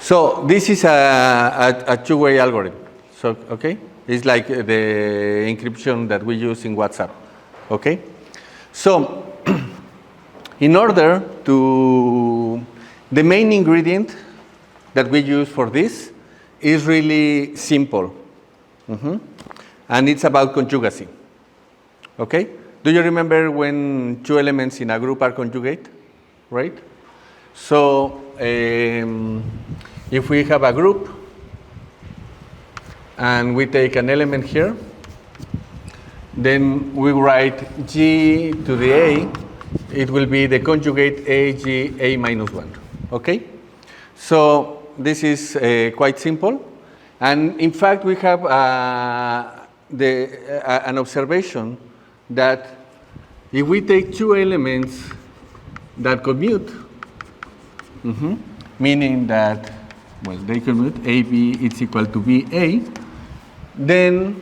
So this is a two-way algorithm. So, okay? It's like the encryption that we use in WhatsApp. Okay? So, in order to, the main ingredient that we use for this is really simple. And it's about conjugacy. Okay? Do you remember when two elements in a group are conjugate? Right? So, if we have a group and we take an element here, then we write G to the A, it will be the conjugate AG A minus 1. Okay? So this is quite simple. And in fact, we have an observation that if we take two elements that commute, meaning that, well, they commute, AB is equal to BA, then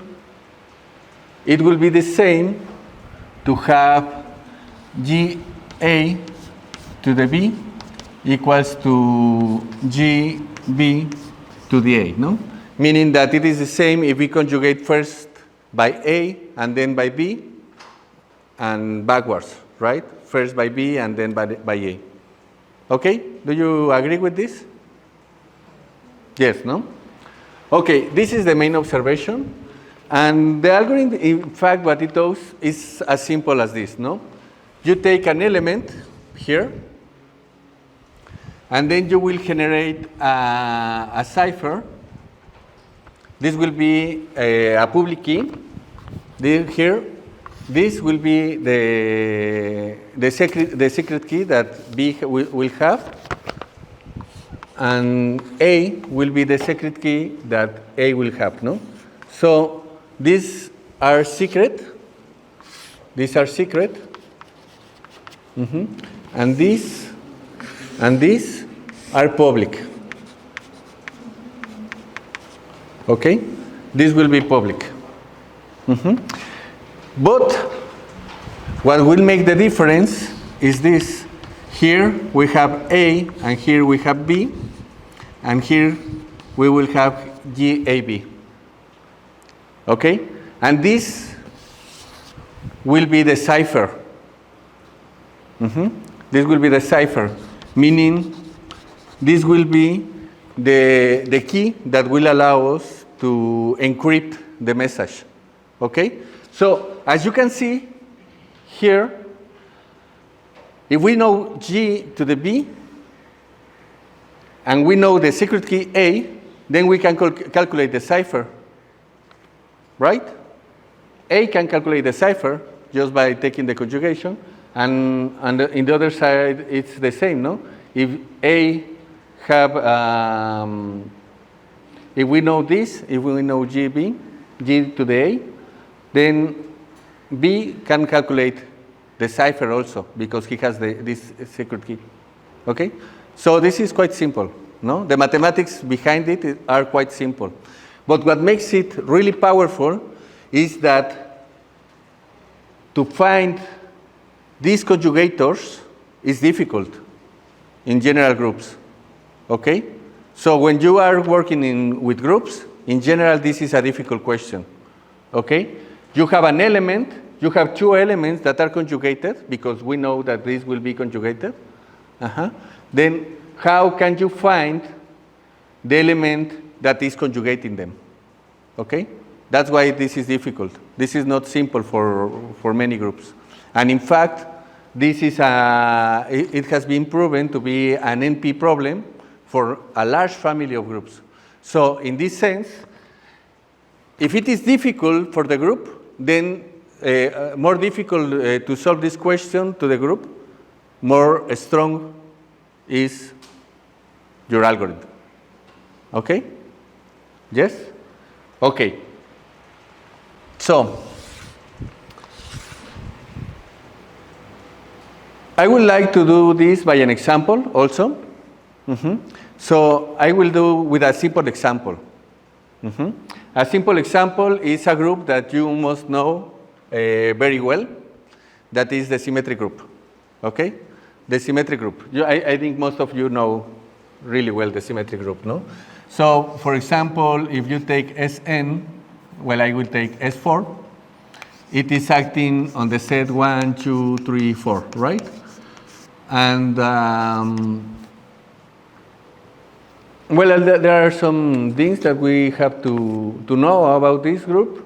it will be the same to have GA to the B equals to GB to the A, no? Meaning that it is the same if we conjugate first by A and then by B and backwards, right? First by B and then by A. Okay? Do you agree with this? Yes, no? Okay, this is the main observation. And the algorithm, in fact, what it does is as simple as this, no? You take an element here, and then you will generate a cipher. This will be a public key. Here, this will be the secret key that B will have, and A will be the secret key that A will have, no? So these are secret. These are secret. And these are public. Okay? This will be public. But what will make the difference is this. Here we have A, and here we have B, and here we will have GAB. Okay? And this will be the cipher. This will be the cipher, meaning this will be the key that will allow us to encrypt the message. Okay? So, as you can see here, if we know G to the B, and we know the secret key A, then we can calculate the cipher. Right? A can calculate the cipher just by taking the conjugation, and in the other side, it's the same, no? If A have, if we know this, if we know G to the A, then B can calculate the cipher also, because he has this secret key. Okay? So this is quite simple, no? The mathematics behind it are quite simple. But what makes it really powerful is that to find these conjugators is difficult in general groups. Okay? So when you are working with groups, in general, this is a difficult question. Okay? You have an element, you have two elements that are conjugated, because we know that this will be conjugated. Then how can you find the element that is conjugating them? Okay? That's why this is difficult. This is not simple for many groups. And in fact, this is it has been proven to be an NP problem for a large family of groups. So in this sense, if it is difficult for the group, then more difficult to solve this question to the group, more strong is your algorithm. Okay? Yes? Okay. So, I would like to do this by an example also. So, I will do with a simple example. A simple example is a group that you must know very well. That is the symmetric group. Okay? The symmetric group. I think most of you know really well the symmetric group, no? So, for example, if you take Sn, well, I will take S4. It is acting on the set 1, 2, 3, 4, right? And, well, there are some things that we have to know about this group.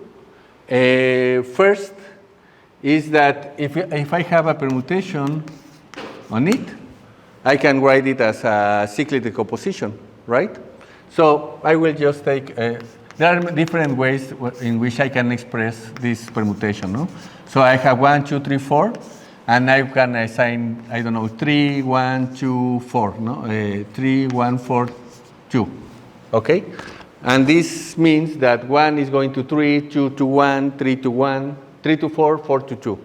First is that if I have a permutation on it, I can write it as a cyclic decomposition, right? So I will just take, there are different ways in which I can express this permutation, no? So I have 1, 2, 3, 4, and I can assign, I don't know, 3, 1, 2, 4, no? 3, 1, 4, 2, okay? And this means that 1 is going to 3, 2 to 1, 3 to 1, 3 to 4, 4 to 2,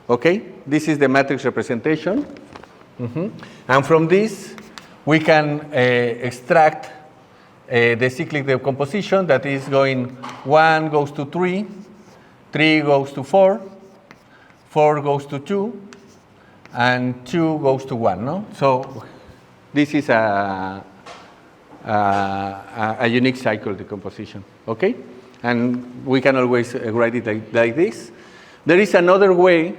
okay? This is the matrix representation. And from this, we can extract the cyclic decomposition that is going 1 goes to 3, 3 goes to 4, 4 goes to 2, and 2 goes to 1, no? So this is a unique cycle decomposition, okay? And we can always write it like this. There is another way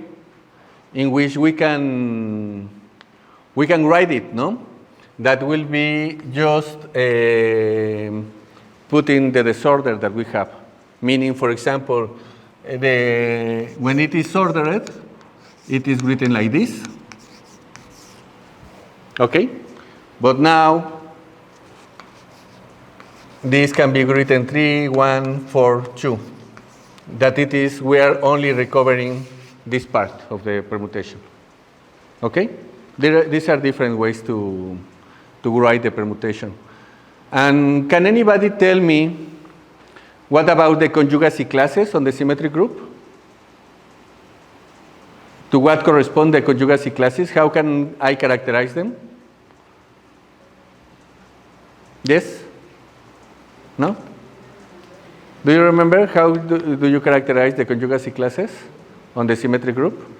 in which we can write it, no? That will be just putting the disorder that we have. Meaning, for example, when it is ordered, it is written like this. Okay? But now, this can be written 3, 1, 4, 2. That it is, we are only recovering this part of the permutation. Okay? These are different ways to write the permutation. And can anybody tell me what about the conjugacy classes on the symmetric group? To what correspond the conjugacy classes? How can I characterize them? Yes? No? Do you remember how do you characterize the conjugacy classes on the symmetric group?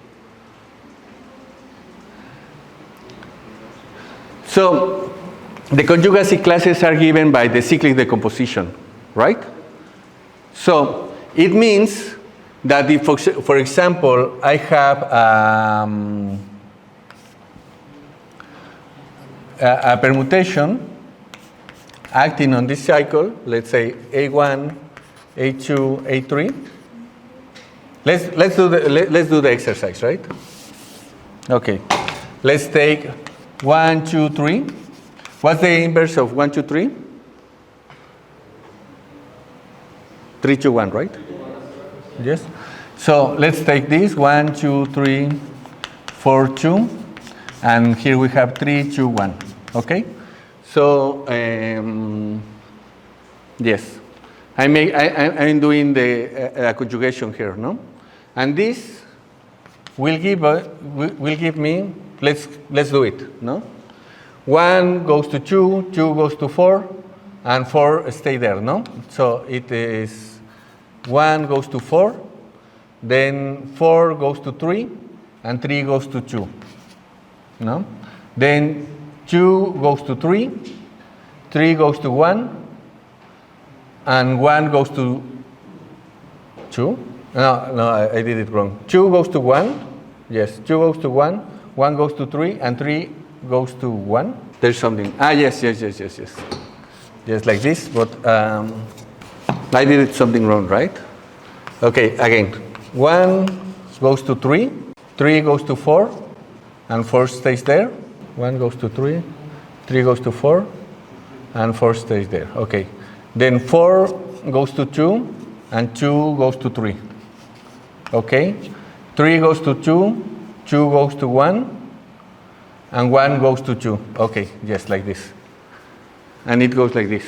So, the conjugacy classes are given by the cyclic decomposition, right? So, it means that if, for example, I have a permutation acting on this cycle, let's say A1, A2, A3. Let's do the exercise, right? Okay. Let's take 1, 2, 3. What's the inverse of 1, 2, 3? 3, 2, 1, right? Yes. So let's take this 1, 2, 3, 4, 2, and here we have 3, 2, 1. Okay. So yes, I'm doing the conjugation here, no? And this will give me. Let's do it, no? 1 goes to 2, 2 goes to 4, and 4 stay there, no? So it is 1 goes to 4, then 4 goes to 3, and 3 goes to 2, no? Then 2 goes to 3, 3 goes to 1, and 1 goes to 2. No, I did it wrong. 2 goes to 1, yes, 2 goes to 1, 1 goes to 3, and 3 goes to 1. There's something. Yes. Just like this, but I did something wrong, right? Okay, again. 1 goes to 3, 3 goes to 4, and 4 stays there. 1 goes to 3, 3 goes to 4, and 4 stays there. Okay. Then 4 goes to 2, and 2 goes to 3. Okay. 3 goes to 2, 2 goes to 1, and 1 goes to 2. Okay, just like this. And it goes like this.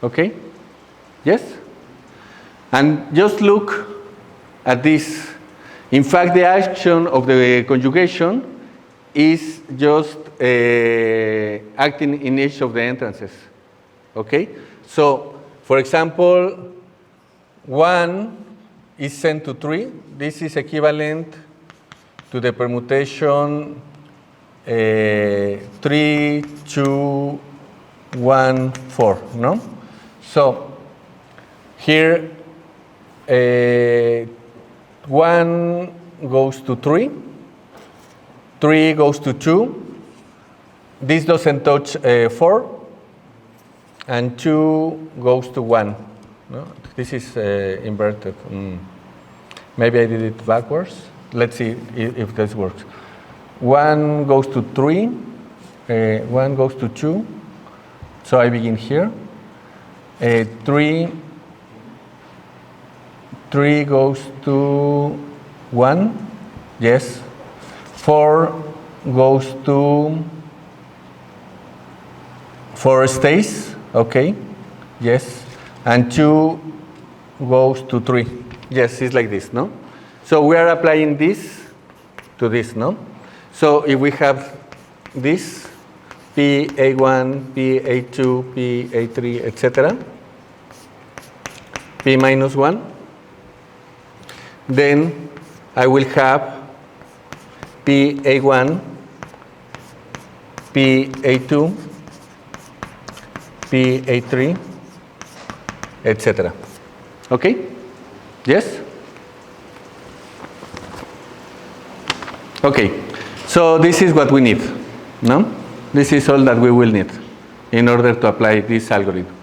Okay? Yes? And just look at this. In fact, the action of the conjugation is just acting in each of the entrances. Okay? So, for example, 1 is sent to 3. This is equivalent to the permutation 3, 2, 1, 4, no? So here 1 goes to 3, 3 goes to 2, this doesn't touch 4, and 2 goes to 1. No? This is inverted. Maybe I did it backwards. Let's see if this works. 1 goes to 3, 1 goes to 2, so I begin here. 3 goes to 1, yes. 4 goes to 4 stays, okay, yes. And 2 goes to 3, yes, it's like this, no? So we are applying this to this, no? So if we have this, PA1, PA2, PA3, etc., P minus 1, then I will have PA1, PA2, PA3, etc. Okay? Yes? Okay. So this is what we need, no? This is all that we will need in order to apply this algorithm.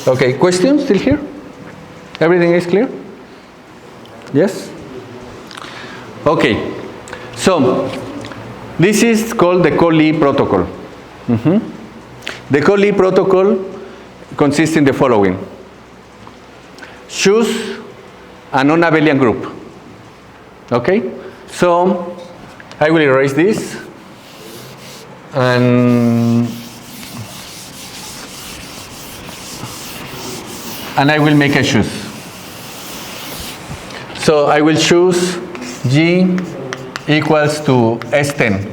Okay, questions still here? Everything is clear? Yes? Okay, so this is called the Collie protocol. The Collie protocol consists in the following. Choose a non-abelian group. Okay, so I will erase this and I will make a choose. So I will choose G equals to S10.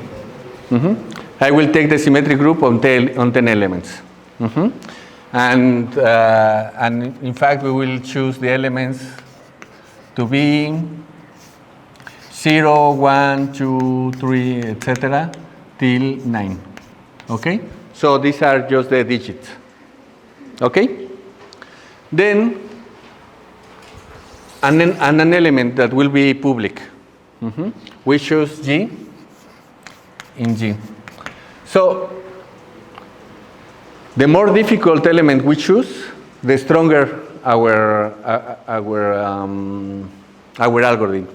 I will take the symmetric group on 10 elements. And in fact, we will choose the elements to be 0, 1, 2, 3, etc. till 9. Okay? So these are just the digits. Okay? Then an element that will be public. We choose G in G. So the more difficult element we choose, the stronger our algorithm.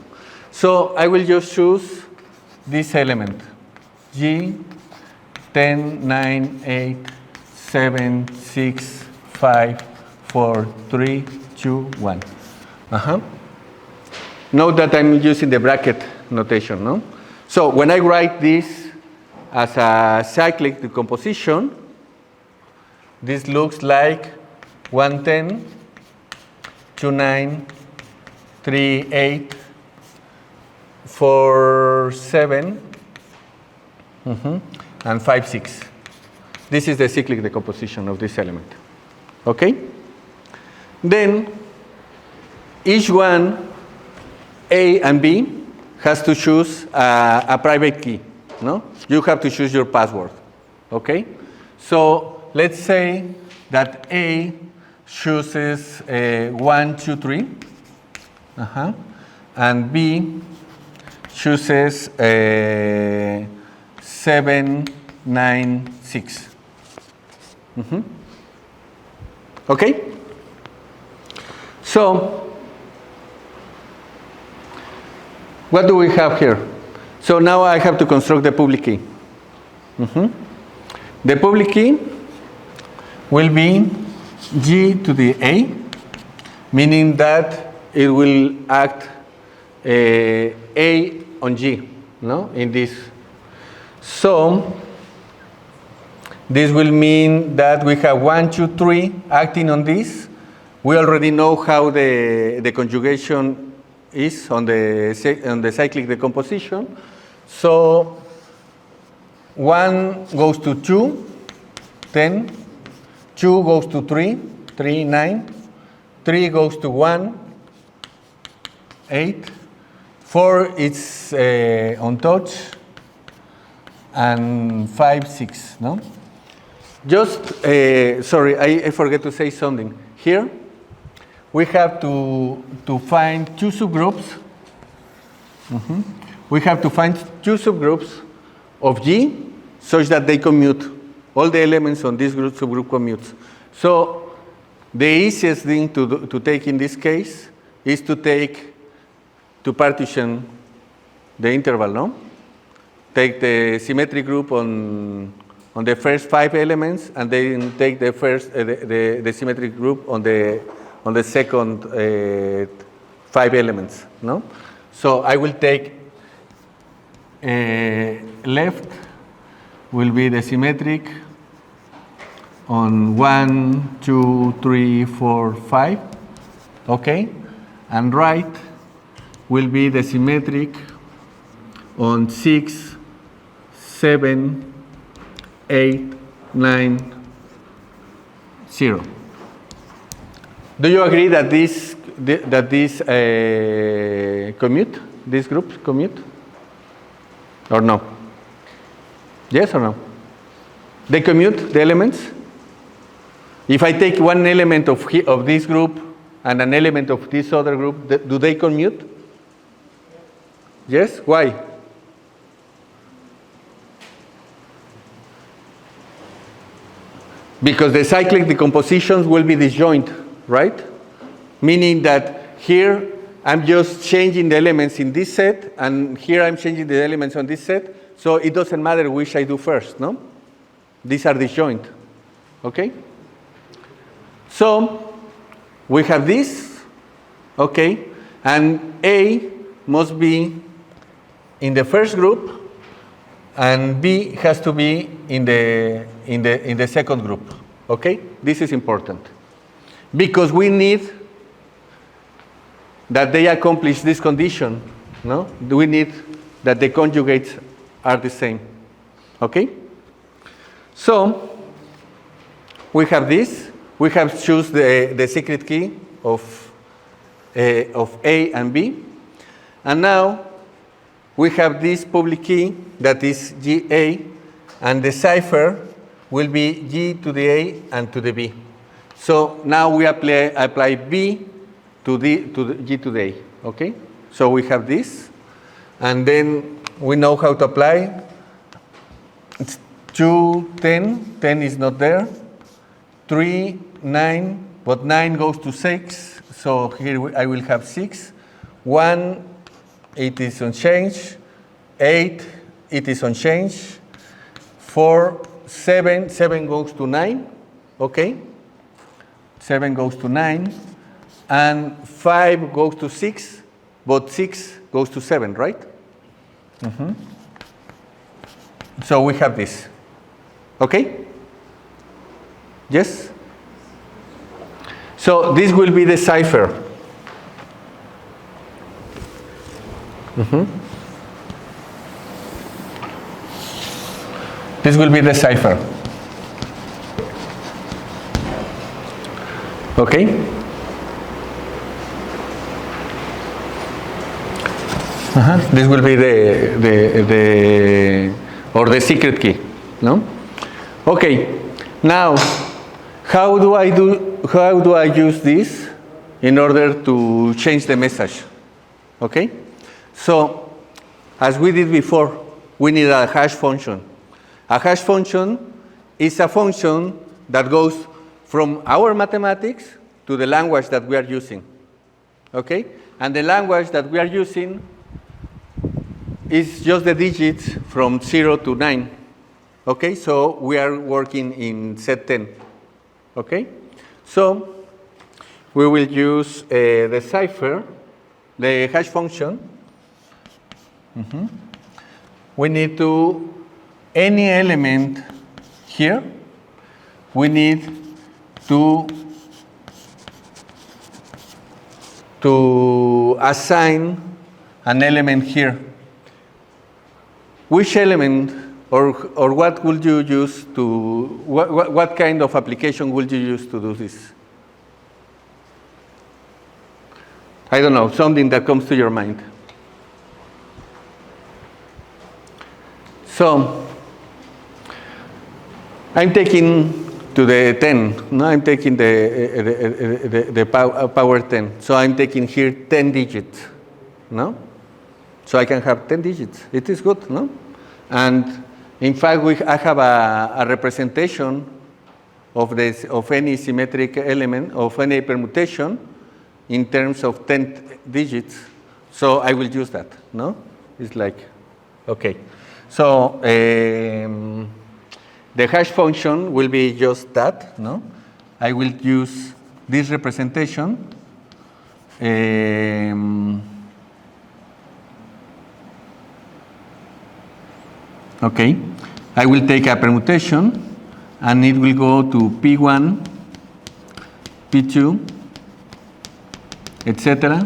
So I will just choose this element, G 10, 9, 8, 7, 6, 5, 4, 3, 2, 1. Note that I'm using the bracket notation, no? So when I write this as a cyclic decomposition, this looks like 110, 29, 38, 47, and 56. This is the cyclic decomposition of this element. Okay? Then each one, A and B, has to choose a private key. No? You have to choose your password. Okay? So let's say that A chooses 1, 2, 3, and B chooses 7, 9, 6. Okay? So what do we have here? So now I have to construct the public key. The public key will be G to the A, meaning that it will act A on G, no? In this. So this will mean that we have 1, 2, 3 acting on this. We already know how the conjugation is on the cyclic decomposition. So 1 goes to 2, 10. 2 goes to 3, 3, 9. 3 goes to 1, 8. 4 is on touch. and 5, 6, no? Just, sorry, I forget to say something. Here, we have to find two subgroups. We have to find two subgroups of G such that they commute. All the elements on this group subgroup commutes. So the easiest thing to take in this case is to partition the interval, no? Take the symmetric group on the first 5 elements, and then take the first the symmetric group on the second 5 elements, no? So I will take left will be the symmetric on 1, 2, 3, 4, 5, okay? And right will be the symmetric on 6, 7, 8, 9, 0. Do you agree that these commute? These groups commute? Or no? Yes or no? They commute the elements? If I take one element of this group and an element of this other group, do they commute? Yes? Why? Because the cyclic decompositions will be disjoint, right? Meaning that here I'm just changing the elements in this set, and here I'm changing the elements on this set, so it doesn't matter which I do first, no? These are disjoint, okay? So we have this, okay, and A must be in the first group, and B has to be in the second group, okay? This is important because we need that they accomplish this condition, no? We need that the conjugates are the same, okay? So we have this. We have choose the secret key of A and B, and now we have this public key that is GA, and the cipher will be G to the A and to the B. So now we apply B to the G to the A, okay? So we have this, and then we know how to apply. It's 2, 10, 10 is not there, 3, 9, but 9 goes to 6, so here I will have 6. 1, it is unchanged. 8, it is unchanged. 4, 7, 7 goes to 9, okay? 7 goes to 9. And 5 goes to 6, but 6 goes to 7, right? So we have this, okay? Yes? So this will be the cipher. This will be the cipher. Okay? This will be the secret key, no? Okay. Now, how do I use this in order to change the message? Okay? So, as we did before, we need a hash function. A hash function is a function that goes from our mathematics to the language that we are using. Okay? And the language that we are using is just the digits from 0 to 9. Okay? So we are working in set 10. Okay? So we will use the cipher, the hash function. We need to, any element here, we need to assign an element here. Which element or what would you use to, what kind of application would you use to do this? I don't know, something that comes to your mind. So, I'm taking to the 10. No, I'm taking the power 10. So I'm taking here 10 digits. No? So I can have 10 digits. It is good, no? And in fact, I have a representation of any symmetric element, of any permutation, in terms of 10 digits. So I will use that, no? It's like, okay. So the hash function will be just that, no? I will use this representation. Okay, I will take a permutation, and it will go to P1, P2, etc.,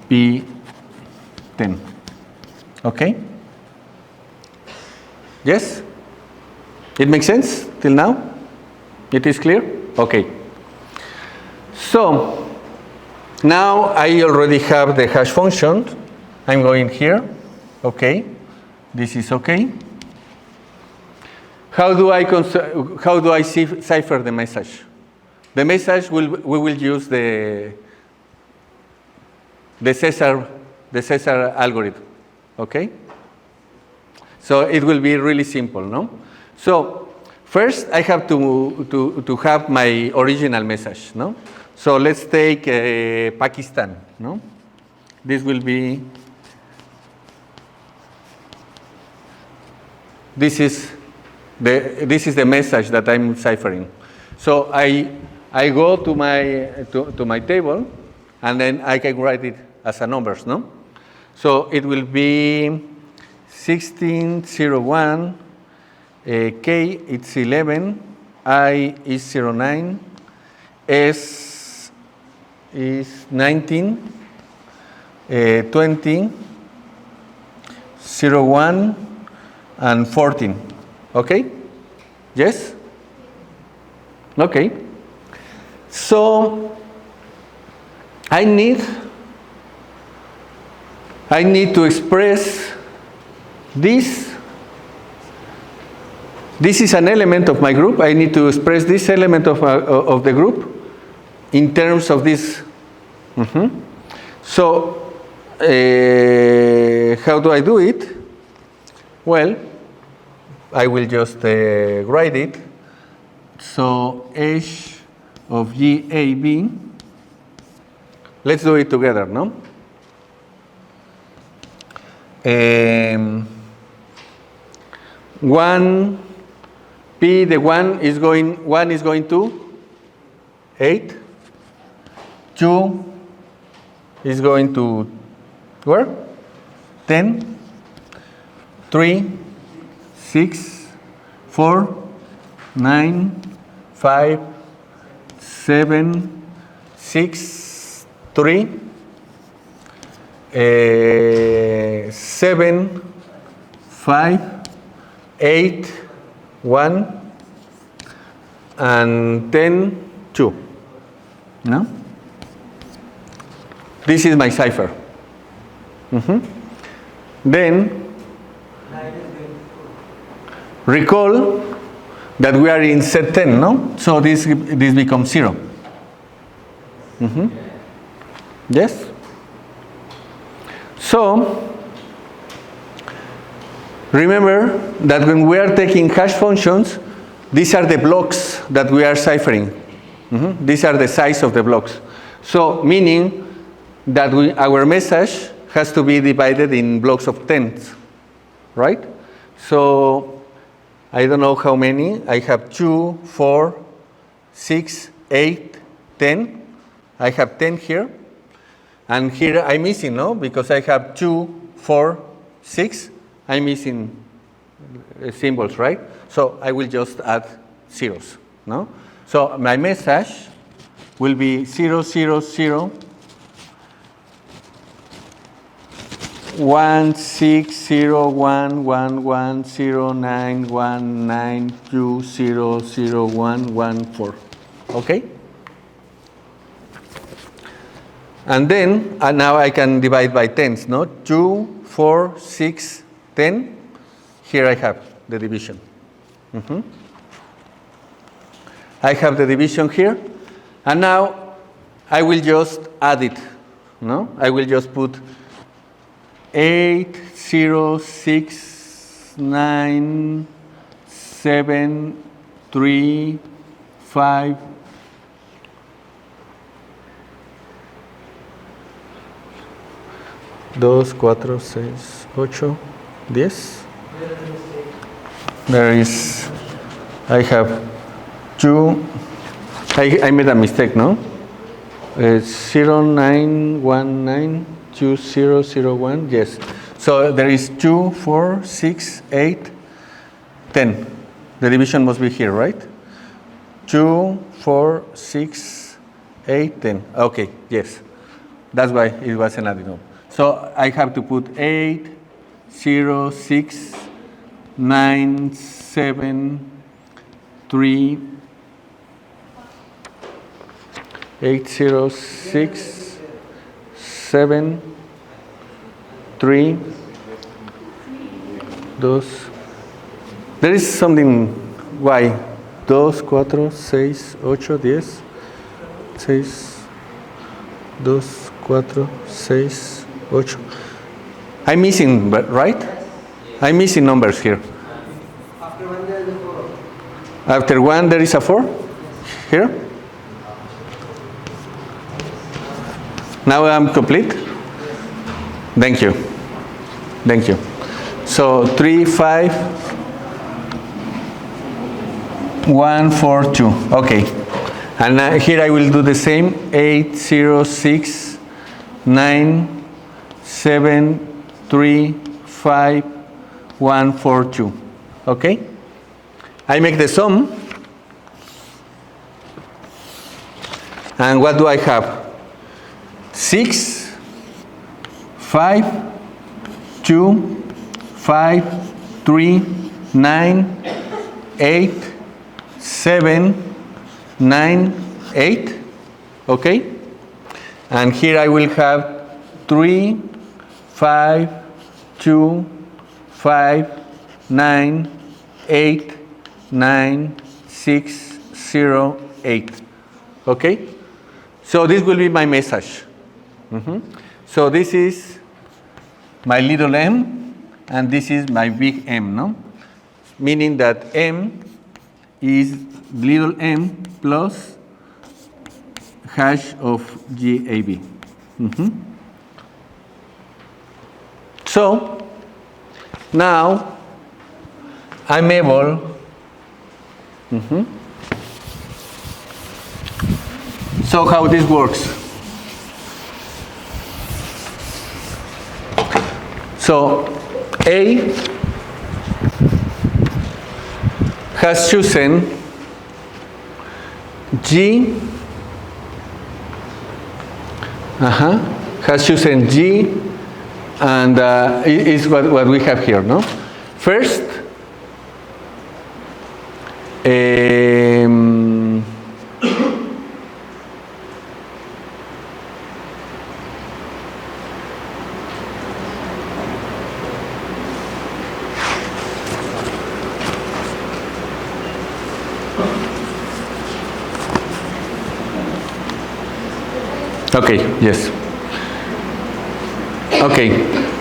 P10. Okay? Yes? It makes sense till now? It is clear? Okay. So, now I already have the hash function. I'm going here. Okay. This is okay. How do I cipher the message? The message we will use the Cesar algorithm. Okay. So it will be really simple, no? So first I have to have my original message, no? So let's take Pakistan, no? This will be. This is the message that I'm ciphering. So I go to my table, and then I can write it as a numbers, no? So it will be 1601, K it's 11, I is 09, S is 19, 20, 01, and 14. Okay? Yes? Okay. So I need to express this. This is an element of my group. I need to express this element of the group in terms of this. So how do I do it? Well, I will just write it. So H of GAB, let's do it together, no? 1 P, the 1 is going to 8. 2 is going to where? 10. 3, 6, 4, 9, 5, 7, 6, 3, 7, 5, 8, 1, and 10, 2. No? This is my cipher. Then recall that we are in set 10, no? So this becomes 0. Yes? So remember that when we are taking hash functions, these are the blocks that we are ciphering. These are the size of the blocks. So meaning that our message has to be divided in blocks of tens, right? So I don't know how many. I have 2, 4, 6, 8, 10. I have 10 here. And here I'm missing, no? Because I have 2, 4, 6. I'm missing symbols, right? So I will just add zeros, no? So my message will be 0, 0, 0, 1, 6, 0, 1, 1, 1, 0, 9, 1, 9, 2, 0, 0, 1, 1, 4. Okay? And then, now I can divide by tens, no? 2, 4, 6, 10. Here I have the division. I have the division here. And now I will just add it. No? I will just put 8, 0, 6, 9, 7, 3, 5, 2, 4, 6, 8, 10. There is, I have 2, I made a mistake, no? 09192001, yes. So there is 2, 4, 6, 8, 10. The division must be here, right? 2, 4, 6, 8, 10. Okay, yes. That's why it wasn't adding up. So I have to put 8, 0, 6, 9, 7, 3, 8, 0, 6, 7, 3, 2. There is something, why? 2, 4, 6, 8, 10, 6, 2, 4, 6, 8. I'm missing, right? I'm missing numbers here. After 1 there is a 4. After 1 there is a 4? Here? Now I'm complete? Thank you. Thank you. So 3, 5, 1, 4, 2. Okay. And here I will do the same. 8, 0, 6, 9, 7, 3, 5, 1, 4, 2. Okay? I make the sum. And what do I have? 6, 5, 2, 5, 3, 9, 8, 7, 9, 8. Okay? And here I will have 3, 5, 2, 5, 9, 8, 9, 6, 0, 8. Okay? So this will be my message. So this is my little m, and this is my big M, no? Meaning that m is little m plus hash of GAB. So now I'm able So how this works? So A has chosen G, has chosen G, and is what we have here, no? First, okay, yes. Okay,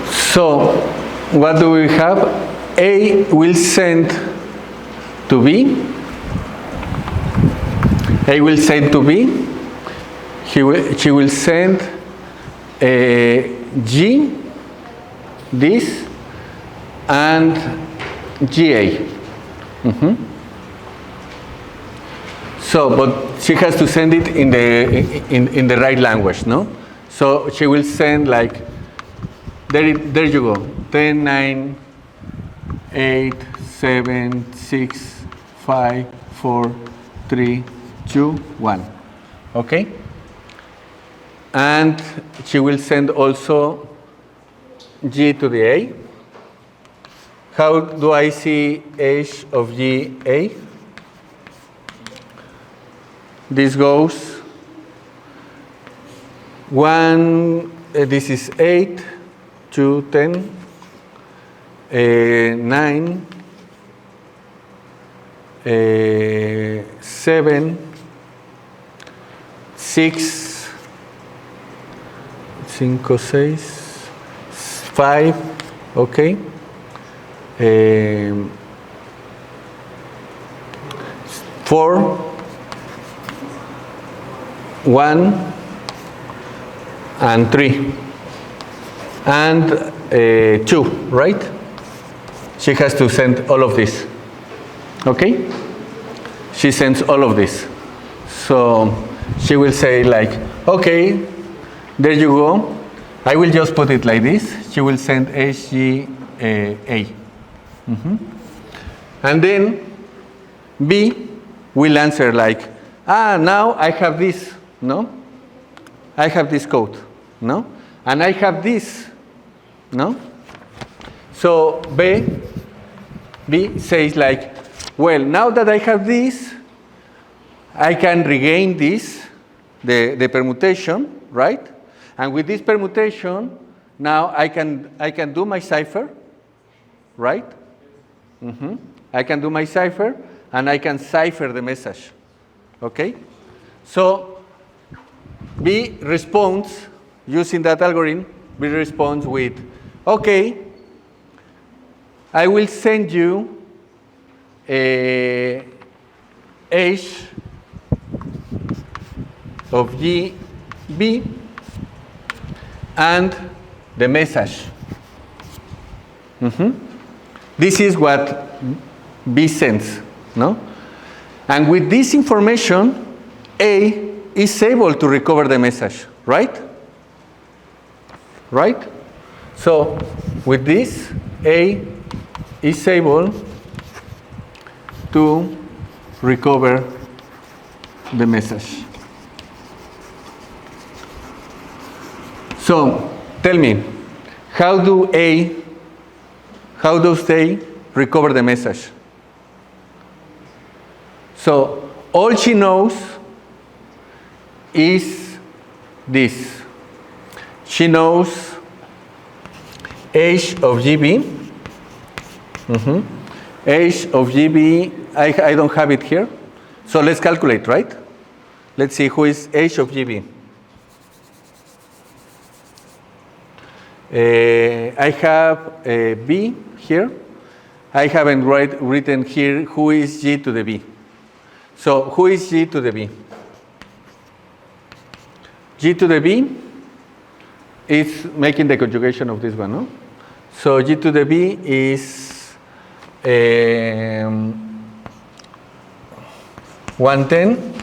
so what do we have? A will send to B. A will send to B. She will send G, this, and GA. So, but she has to send it in the right language, no? So she will send like, there you go, 10, 9, 8, 7, 6, 5, 4, 3, 2, 1. Okay? And she will send also G to the A. How do I see H of G A? This goes 1, this is 8, 2, 10, 9, 7, 6, 5, 6, 5, okay. 4, 1, and 3, and 2, right? She has to send all of this, okay? She sends all of this. So she will say like, okay, there you go. I will just put it like this. She will send HGA. And then B will answer like, now I have this, no? I have this code, no? And I have this, no? So B says like, well, now that I have this, I can regain this, the permutation, right? And with this permutation, now I can do my cipher, right? I can do my cipher, and I can cipher the message, okay? So B responds, using that algorithm, B responds with, okay, I will send you a H of GB and the message. This is what B sends, no? And with this information, A is able to recover the message, right? Right? So with this, A is able to recover the message. So tell me, how does A recover the message? So all she knows is this. She knows H of GB. H of GB, I don't have it here. So let's calculate, right? Let's see who is H of GB. I have B here. I haven't written here who is G to the B. So who is G to the B? G to the B is making the conjugation of this one, no? So G to the B is 110.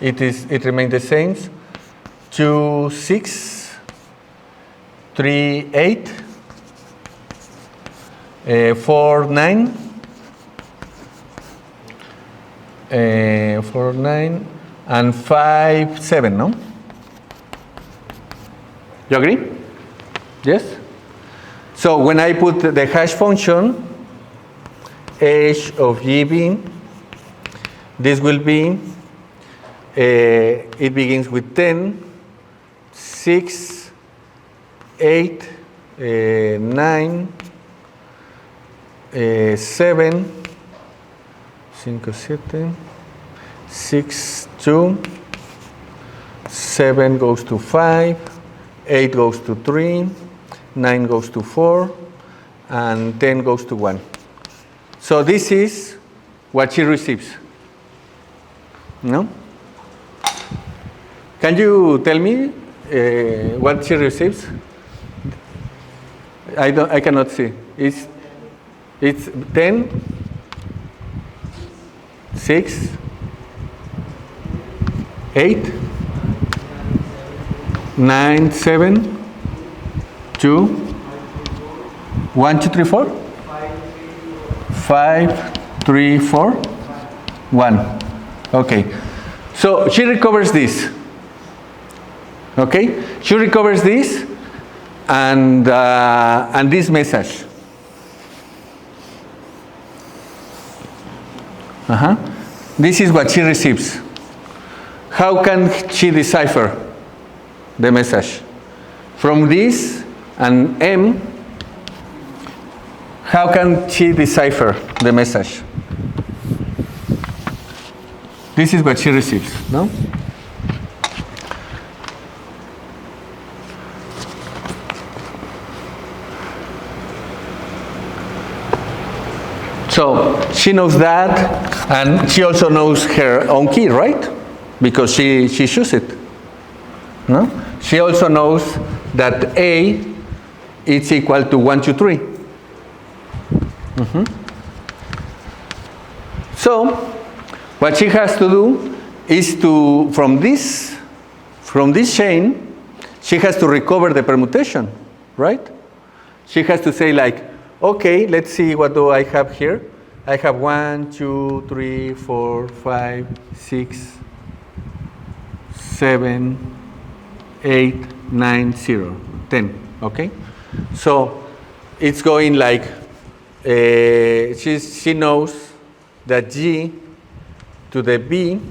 It remains the same. 2, 6, 3, 8, 4, 9, 4, 9, and 5, 7, no? You agree? Yes? So when I put the hash function, H of GB, this will be, it begins with 10, 6, 8, 9, 7, 5, 7, 6, 2, 7 goes to 5, 8 goes to 3, 9 goes to 4, and 10 goes to 1. So this is what she receives. No? Can you tell me what she receives? I cannot see. It's 10, 6, 8, 9, 7, 2, 1, 2, 3, 4? 5, 3, 4, 1. Okay. So she recovers this. Okay? She recovers this and this message. This is what she receives. How can she decipher the message? From this and M, how can she decipher the message? This is what she receives, no? So she knows that, and she also knows her own key, right? Because she chose it. No? She also knows that A is equal to 1, 2, 3. So what she has to do is to, from this chain, she has to recover the permutation, right? She has to say like, okay, let's see what do I have here. I have 1, 2, 3, 4, 5, 6, 7, 8, 9, 0, 10, okay? So it's going like, she knows that G to the B,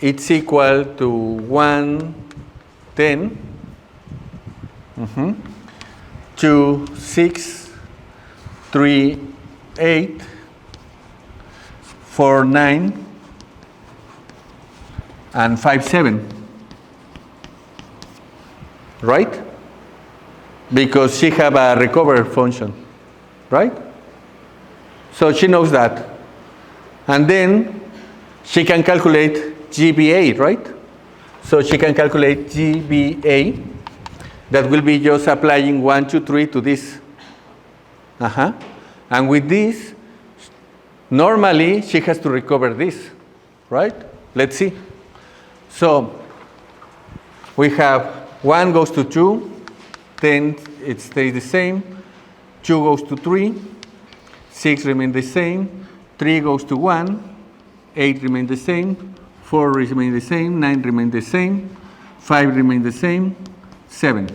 it's equal to 1, 10, 2, 6, 3, 8, 4, 9, and 5, 7. Right? Because she have a recover function, right? So she knows that. And then she can calculate GBA, right? So she can calculate GBA. That will be just applying 1, 2, 3 to this. And with this, normally she has to recover this, right? Let's see. So we have 1 goes to 2, 10 it stays the same, 2 goes to 3, 6 remains the same, 3 goes to 1, 8 remains the same, 4 remains the same, 9 remains the same, 5 remains the same, 7.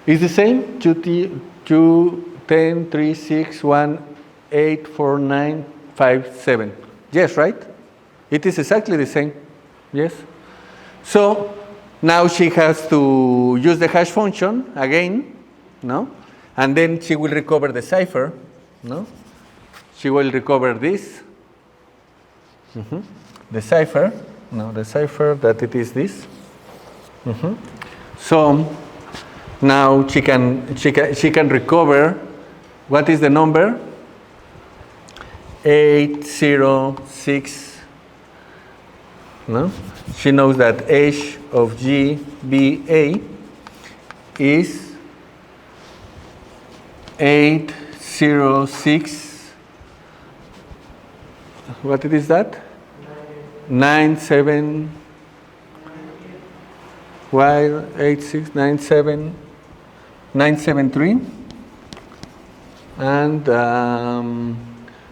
Is the same? 2, 10, 3, 6, 1, 8, 4, 9, 5, 7. Yes, right? It is exactly the same. Yes? So now she has to use the hash function again, no? And then she will recover the cipher, no? She will recover this, the cipher, no, the cipher that it is this. So now she can recover, what is the number? 806, no? She knows that H of GBA is 806, what it is that? 97, why 8697 973 and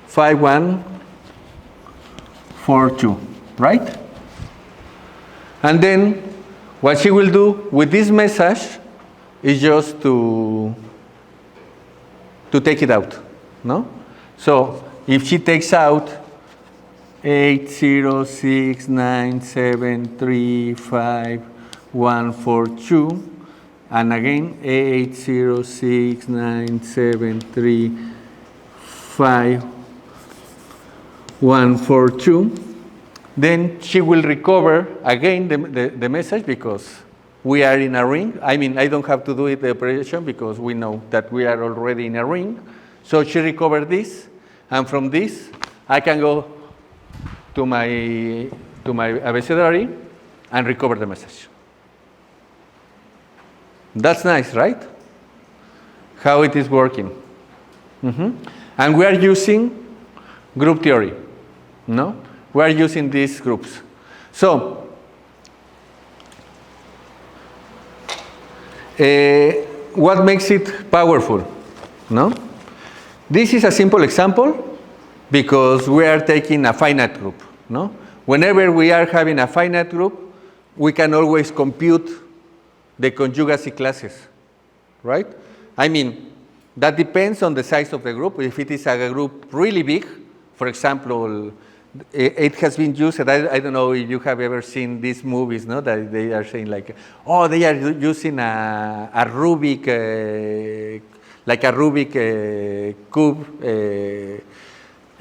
5142, right? And then what she will do with this message is just to take it out, no? So if she takes out 80697354142 and again 80697354142, then she will recover again the message because we are in a ring. I mean, I don't have to do it the operation because we know that we are already in a ring. So she recovered this, and from this I can go to my abecedary and recover the message. That's nice, right? How it is working. And we are using group theory, no? We are using these groups. So, what makes it powerful? No? This is a simple example because we are taking a finite group. No? Whenever we are having a finite group, we can always compute the conjugacy classes, right? I mean, that depends on the size of the group. If it is a group really big, for example, it has been used, I don't know if you have ever seen these movies, no? That they are saying like, oh, they are using a Rubik, like a Rubik cube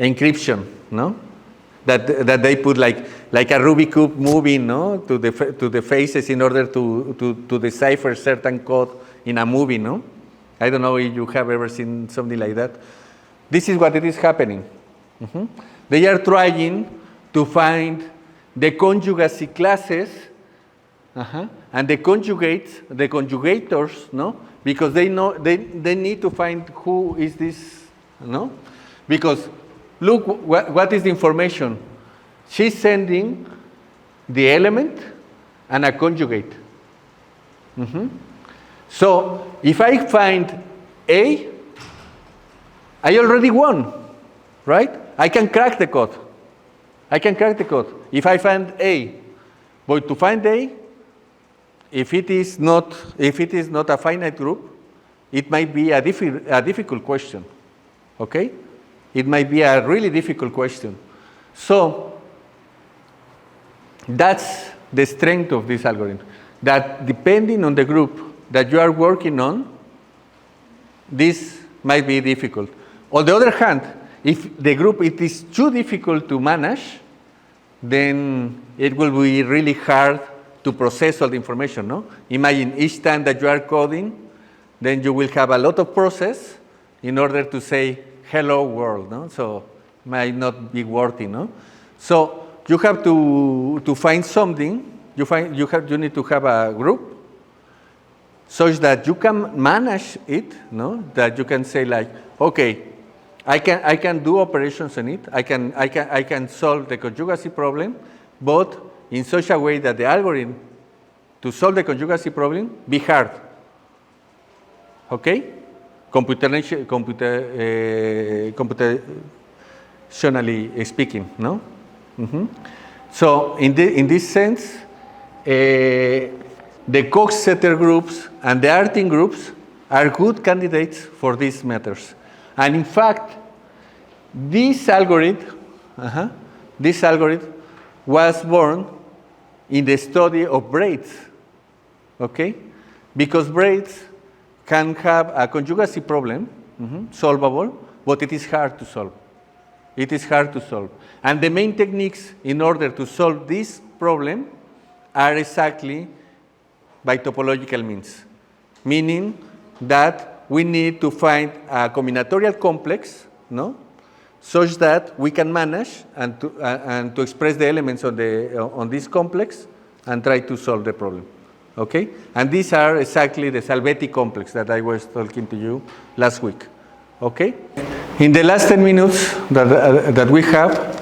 encryption, no? That they put like a Rubik cube moving, no, to the faces in order to decipher certain code in a movie, no? I don't know if you have ever seen something like that. This is what it is happening. They are trying to find the conjugacy classes and the conjugators, no? Because they know they need to find who is this, no? Because look, what is the information? She's sending the element and a conjugate. So if I find A, I already won, right? I can crack the code. If I find A, but to find A, if it is not a finite group, it might be a difficult question. Okay? It might be a really difficult question. So that's the strength of this algorithm. That depending on the group that you are working on, this might be difficult. On the other hand, if the group it is too difficult to manage, then it will be really hard to process all the information, no? Imagine each time that you are coding, then you will have a lot of process in order to say hello world, no? So might not be worthy, no? So you have to find something. You need to have a group such that you can manage it, no? That you can say like, okay, I can do operations on it. I can solve the conjugacy problem, but in such a way that the algorithm to solve the conjugacy problem be hard. Okay? Computationally speaking, no? So in this sense, the Cox-Setter groups and the Artin groups are good candidates for these matters. And in fact, this algorithm was born in the study of braids, okay? Because braids can have a conjugacy problem, solvable, but it is hard to solve. And the main techniques in order to solve this problem are exactly by topological means, meaning that we need to find a combinatorial complex, no, such that we can manage and to express the elements on this complex and try to solve the problem. Okay, and these are exactly the Salvetti complex that I was talking to you last week. Okay, in the last 10 minutes that we have.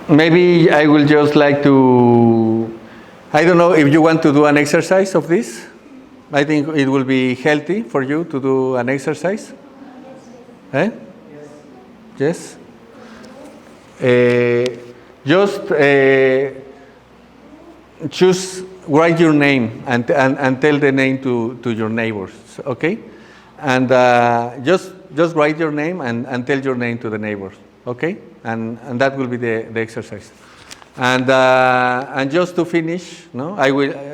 Maybe I will just like to, I don't know if you want to do an exercise of this. I think it will be healthy for you to do an exercise. Yes. Yes? Just write your name and tell the name to your neighbors, okay? And just write your name and tell your name to the neighbors, okay? And that will be the exercise. And just to finish, no,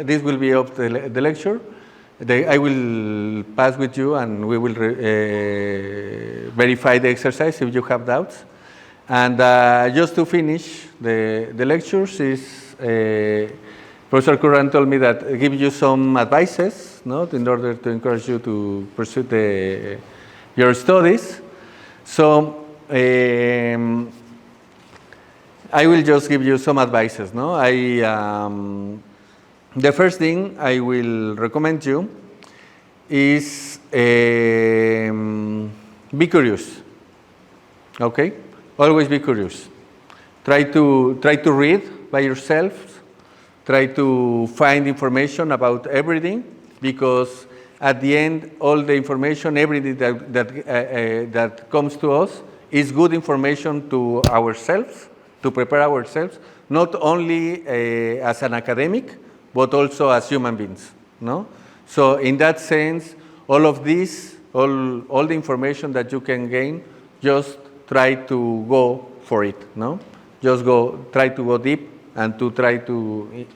this will be of the lecture. I will pass with you and we will verify the exercise if you have doubts. And just to finish the lectures is, Professor Curran told me that give you some advices, no, in order to encourage you to pursue your studies. So I will just give you some advices, no. The first thing I will recommend you is be curious. Okay, always be curious. Try to read by yourself. Try to find information about everything, because at the end, all the information, everything that comes to us is good information to ourselves, to prepare ourselves, not only as an academic, but also as human beings, no? So in that sense, all of this, all the information that you can gain, just try to go for it, no? Just try to go deep and to try to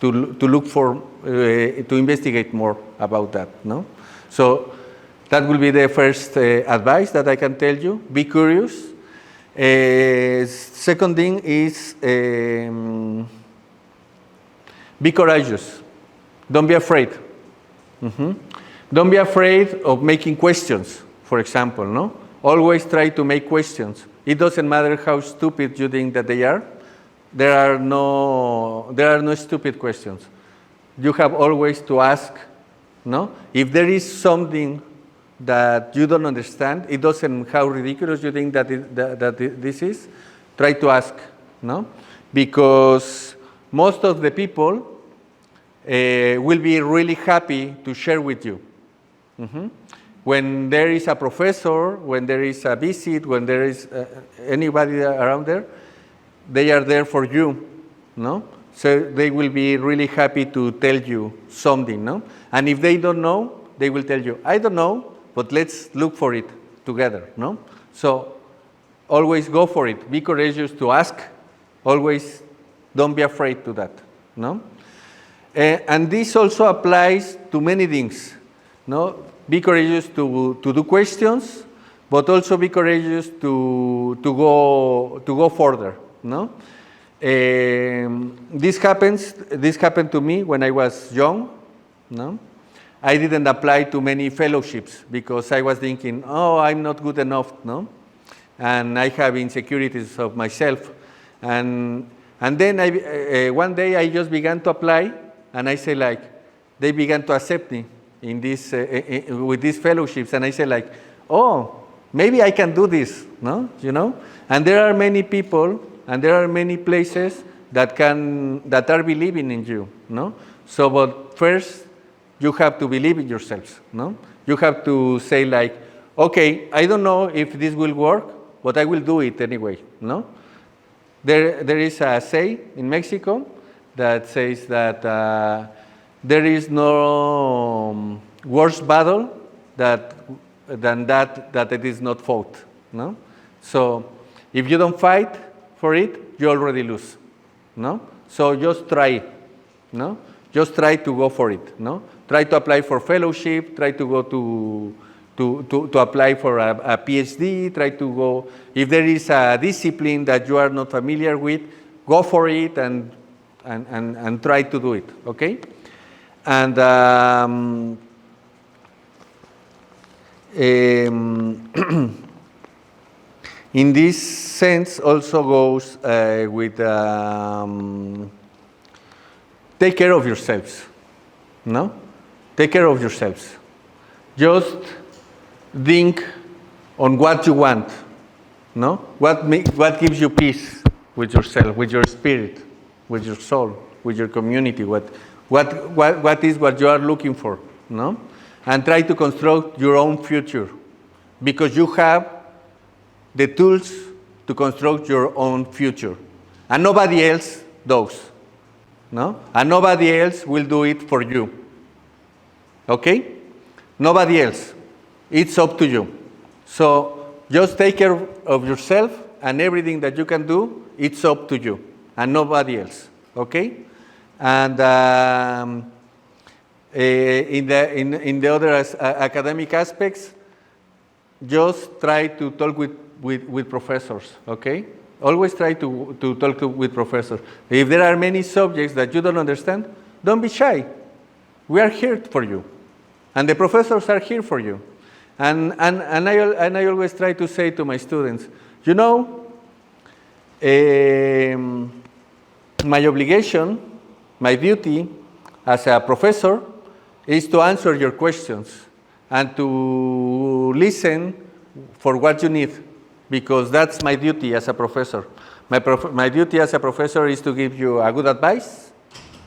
look for, to investigate more about that, no? So That will be the first advice that I can tell you. Be curious. Second thing is be courageous. Don't be afraid. Don't be afraid of making questions, for example, no? Always try to make questions. It doesn't matter how stupid you think that they are. There are no stupid questions. You have always to ask, no? If there is something that you don't understand, it doesn't how ridiculous you think that this is, try to ask, no? Because most of the people will be really happy to share with you. When there is a professor, when there is a visit, when there is anybody around there, they are there for you, no? So they will be really happy to tell you something, no? And if they don't know, they will tell you, I don't know, but let's look for it together, no? So always go for it. Be courageous to ask. Always don't be afraid to that, no? And this also applies to many things, no? Be courageous to do questions, but also be courageous to go further, no? This happened to me when I was young, no? I didn't apply to many fellowships because I was thinking, oh, I'm not good enough, no? And I have insecurities of myself. And then one day I just began to apply, and I say like, they began to accept me in this with these fellowships, and I say like, oh, maybe I can do this, no? You know? And there are many people, and there are many places that are believing in you, no? So, but first, you have to believe in yourselves, no? You have to say like, okay, I don't know if this will work, but I will do it anyway, no? There is a say in Mexico that says that there is no worse battle than that it is not fought, no? So if you don't fight for it, you already lose, no? So just try, no? Just try to go for it, no? Try to apply for fellowship, try to go to apply for a PhD, try to go, if there is a discipline that you are not familiar with, go for it and try to do it, okay? And in this sense also goes with take care of yourselves, no? Take care of yourselves. Just think on what you want, no? What gives you peace with yourself, with your spirit, with your soul, with your community? What is what you are looking for, no? And try to construct your own future, because you have the tools to construct your own future, and nobody else does, no? And nobody else will do it for you. Okay? Nobody else. It's up to you. So just take care of yourself, and everything that you can do, it's up to you and nobody else. Okay? And in the other academic aspects, just try to talk with professors. Okay? Always try to talk with professors. If there are many subjects that you don't understand, don't be shy. We are here for you. And the professors are here for you. And I always try to say to my students, you know, my obligation, my duty as a professor is to answer your questions and to listen for what you need, because that's my duty as a professor. My duty as a professor is to give you a good advice,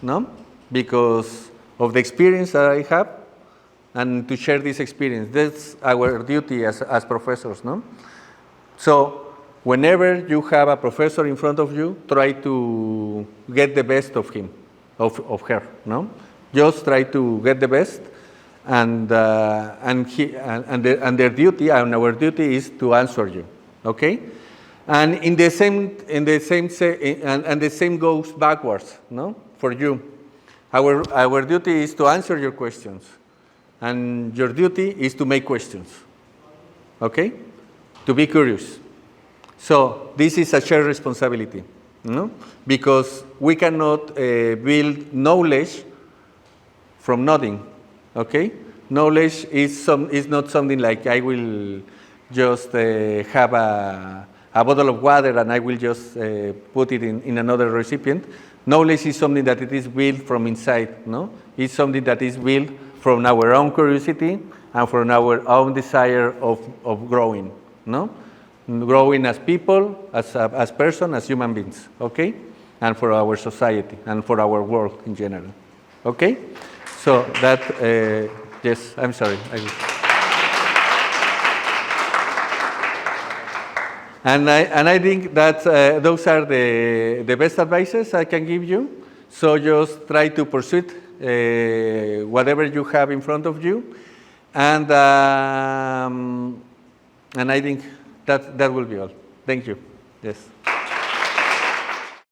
no? Because of the experience that I have, and to share this experience. That's our duty as professors, no? So whenever you have a professor in front of you, try to get the best of him, of her, no? Just try to get the best, and their duty, and our duty is to answer you, okay? And the same goes backwards, no? For you, our duty is to answer your questions, and your duty is to make questions, okay? To be curious. So this is a shared responsibility, no? Because we cannot build knowledge from nothing, okay? Knowledge is not something like I will just have a bottle of water and I will just put it in another recipient. Knowledge is something that it is built from inside, no? It's something that is built from our own curiosity and from our own desire of growing, no? Growing as people, as persons, as human beings, okay? And for our society and for our world in general, okay? So that, yes, I'm sorry. And I think that those are the best advices I can give you. So just try to pursue whatever you have in front of you, and I think that will be all. Thank you. Yes.